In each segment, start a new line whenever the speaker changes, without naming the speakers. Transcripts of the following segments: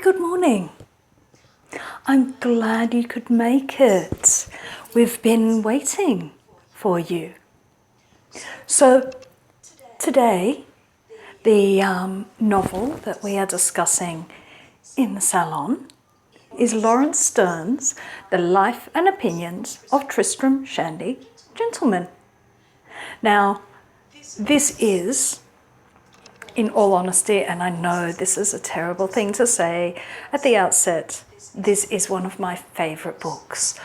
good morning. I'm glad you could make it. We've been waiting for you. So today, the novel that we are discussing in the salon is Laurence Sterne's The Life and Opinions of Tristram Shandy, Gentleman. Now, this is, in all honesty, and I know this is a terrible thing to say at the outset, this is one of my favourite books.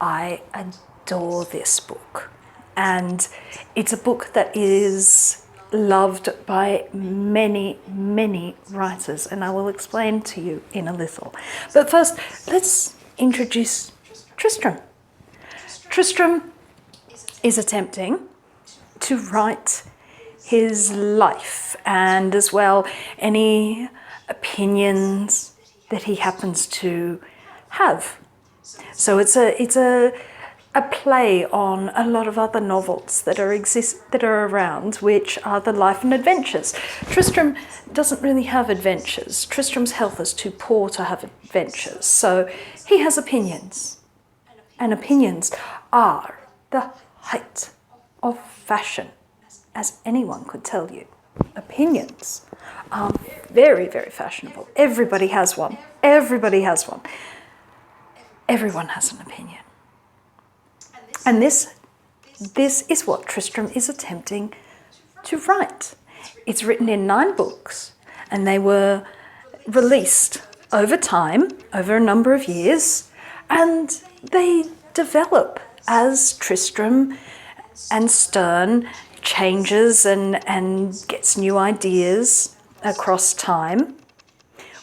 I adore this book. And it's a book that is loved by many, many writers, and I will explain to you in a little. But first, let's introduce Tristram. Tristram is attempting to write his life and as well any opinions that he happens to have. So it's a play on a lot of other novels that are around, which are the life and adventures. Tristram doesn't really have adventures. Tristram's health is too poor to have adventures, so he has opinions. And opinions are the height of fashion, as anyone could tell you. Opinions are very, very fashionable. Everybody has one. Everybody has one. Everyone has an opinion. And this is what Tristram is attempting to write. It's written in 9 books, and they were released over time, over a number of years, and they develop as Tristram and Sterne changes and gets new ideas across time,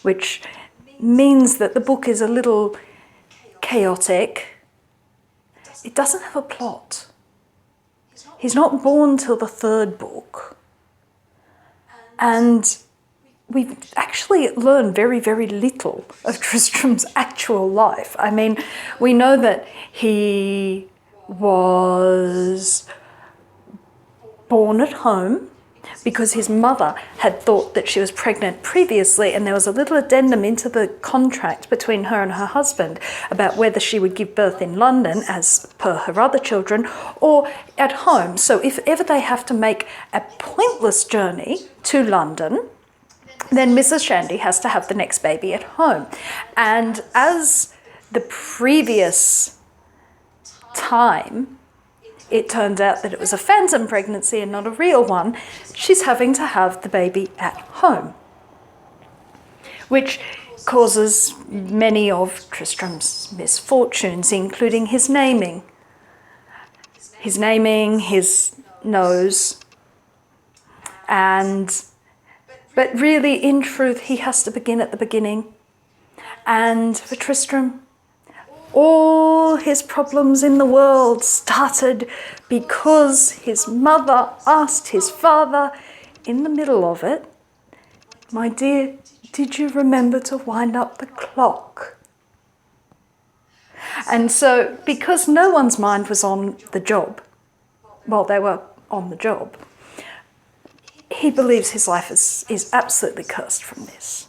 which means that the book is a little chaotic. It doesn't have a plot. He's not born till the 3rd book. And we've actually learned very, very little of Tristram's actual life. I mean, we know that he was born at home because his mother had thought that she was pregnant previously, and there was a little addendum into the contract between her and her husband about whether she would give birth in London, as per her other children, or at home. So if ever they have to make a pointless journey to London, then Mrs. Shandy has to have the next baby at home. And as the previous time, it turned out that it was a phantom pregnancy and not a real one, she's having to have the baby at home, which causes many of Tristram's misfortunes, including his naming, his nose, but really, in truth, he has to begin at the beginning. And for Tristram, all his problems in the world started because his mother asked his father in the middle of it, "My dear, did you remember to wind up the clock?" And so, because no one's mind was on the job, well, they were on the job, he believes his life is absolutely cursed from this.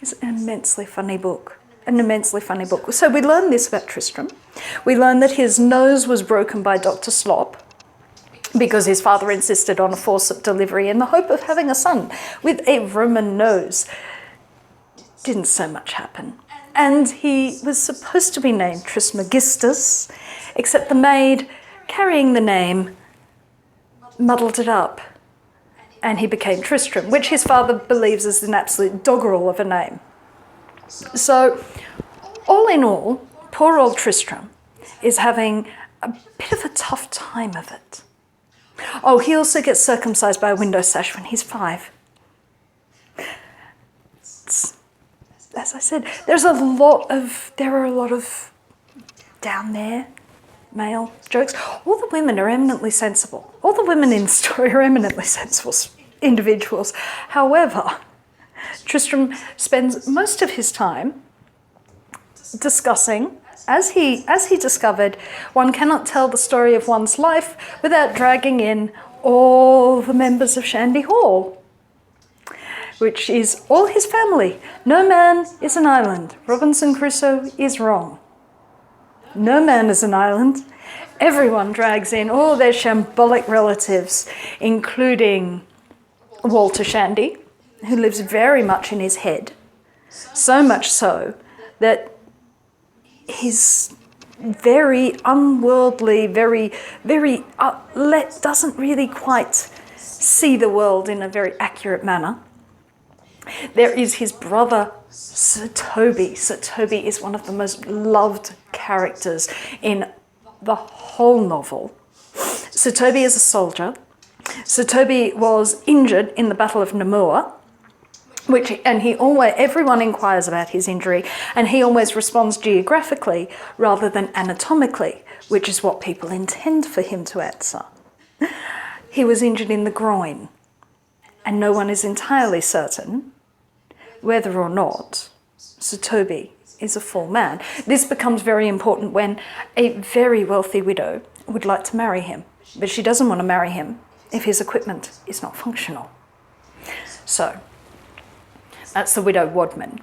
It's an immensely funny book. An immensely funny book. So we learn this about Tristram. We learn that his nose was broken by Dr. Slop because his father insisted on a forceps delivery in the hope of having a son with a Roman nose. Didn't so much happen. And he was supposed to be named Trismegistus, except the maid carrying the name muddled it up, and he became Tristram, which his father believes is an absolute doggerel of a name. So, all in all, poor old Tristram is having a bit of a tough time of it. Oh, he also gets circumcised by a window sash when he's 5. As I said, there are a lot of down there male jokes. All the women are eminently sensible. All the women in the story are eminently sensible individuals. However, Tristram spends most of his time discussing, as he discovered, one cannot tell the story of one's life without dragging in all the members of Shandy Hall, which is all his family. No man is an island. Robinson Crusoe is wrong. No man is an island. Everyone drags in all their shambolic relatives, including Walter Shandy, who lives very much in his head. So much so that he's very unworldly, very doesn't really quite see the world in a very accurate manner. There is his brother, Sir Toby. Sir Toby is one of the most loved characters in the whole novel. Sir Toby is a soldier. Sir Toby was injured in the Battle of Namur, everyone inquires about his injury, and he always responds geographically rather than anatomically, which is what people intend for him to answer. He was injured in the groin, and no one is entirely certain whether or not Sir Toby is a full man. This becomes very important when a very wealthy widow would like to marry him, but she doesn't want to marry him if his equipment is not functional. So, that's the widow Wadman.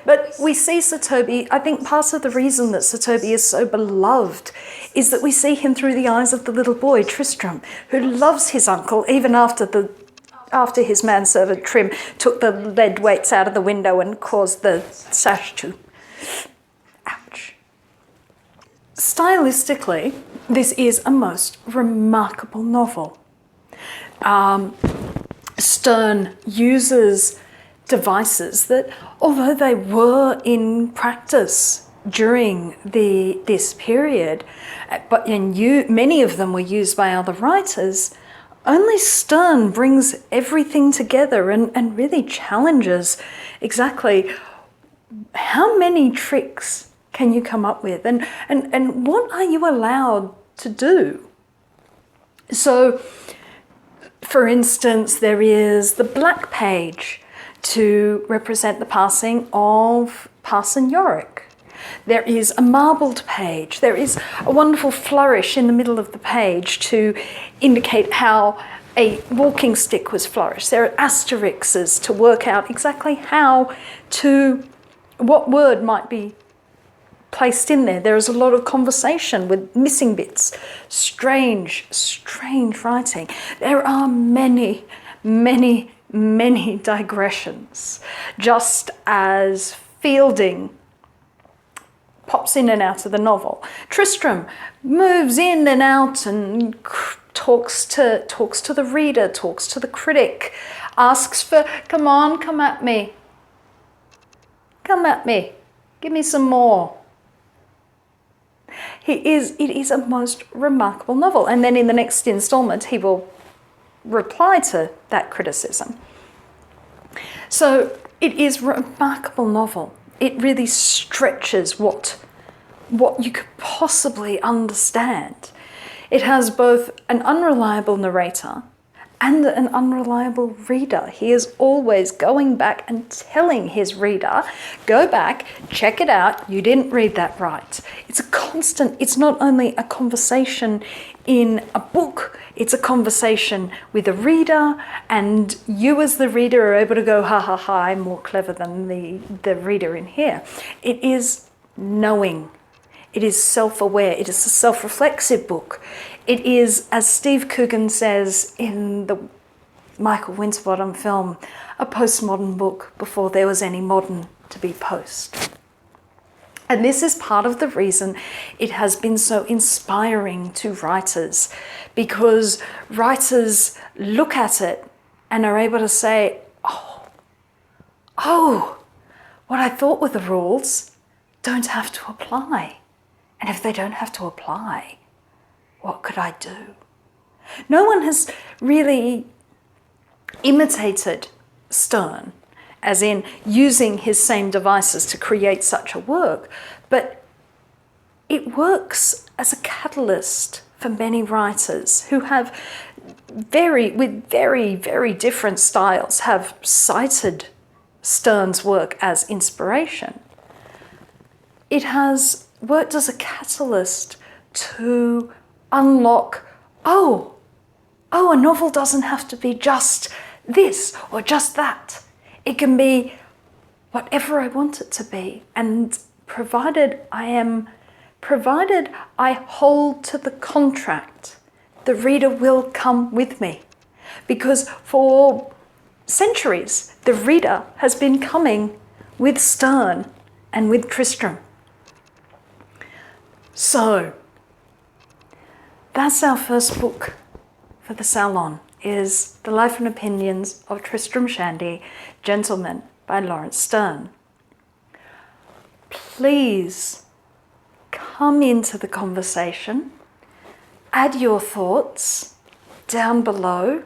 But we see Sir Toby, I think part of the reason that Sir Toby is so beloved is that we see him through the eyes of the little boy, Tristram, who loves his uncle even after his manservant Trim took the lead weights out of the window and caused the sash to... Ouch. Stylistically, this is a most remarkable novel. Sterne uses devices that, although they were in practice during this period, many of them were used by other writers, only Sterne brings everything together and really challenges exactly how many tricks can you come up with and what are you allowed to do. So, for instance, there is the black page to represent the passing of Parson Yorick. There is a marbled page. There is a wonderful flourish in the middle of the page to indicate how a walking stick was flourished. There are asterisks to work out exactly what word might be placed in there. There is a lot of conversation with missing bits. Strange writing. There are many digressions, just as Fielding pops in and out of the novel. Tristram moves in and out and talks to the reader, talks to the critic, asks for, come at me, give me some more. It is a most remarkable novel. And then in the next installment, he will reply to that criticism. So it is a remarkable novel. It really stretches what you could possibly understand. It has both an unreliable narrator and an unreliable reader. He is always going back and telling his reader, go back, check it out, you didn't read that right. It's a constant, it's not only a conversation in a book, it's a conversation with a reader, and you as the reader are able to go, ha ha ha, I'm more clever than the reader in here. It is knowing. It is self-aware. It is a self-reflexive book. It is, as Steve Coogan says in the Michael Winterbottom film, a postmodern book before there was any modern to be post. And this is part of the reason it has been so inspiring to writers, because writers look at it and are able to say, oh, what I thought were the rules don't have to apply. And if they don't have to apply, what could I do? No one has really imitated Sterne, as in using his same devices to create such a work, but it works as a catalyst for many writers who have with very, very different styles, have cited Sterne's work as inspiration. It has worked as a catalyst to unlock, a novel doesn't have to be just this or just that. It can be whatever I want it to be, and provided I hold to the contract, the reader will come with me. Because for centuries, the reader has been coming with Sterne and with Tristram. So, that's our first book for the salon, is The Life and Opinions of Tristram Shandy, Gentleman by Laurence Sterne. Please come into the conversation, add your thoughts down below,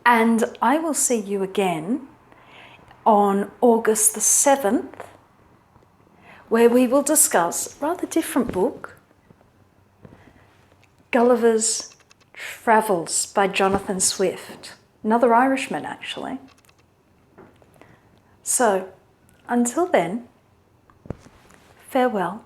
and I will see you again on August the 7th, where we will discuss a rather different book, Gulliver's Travels by Jonathan Swift, another Irishman actually. So, until then, farewell.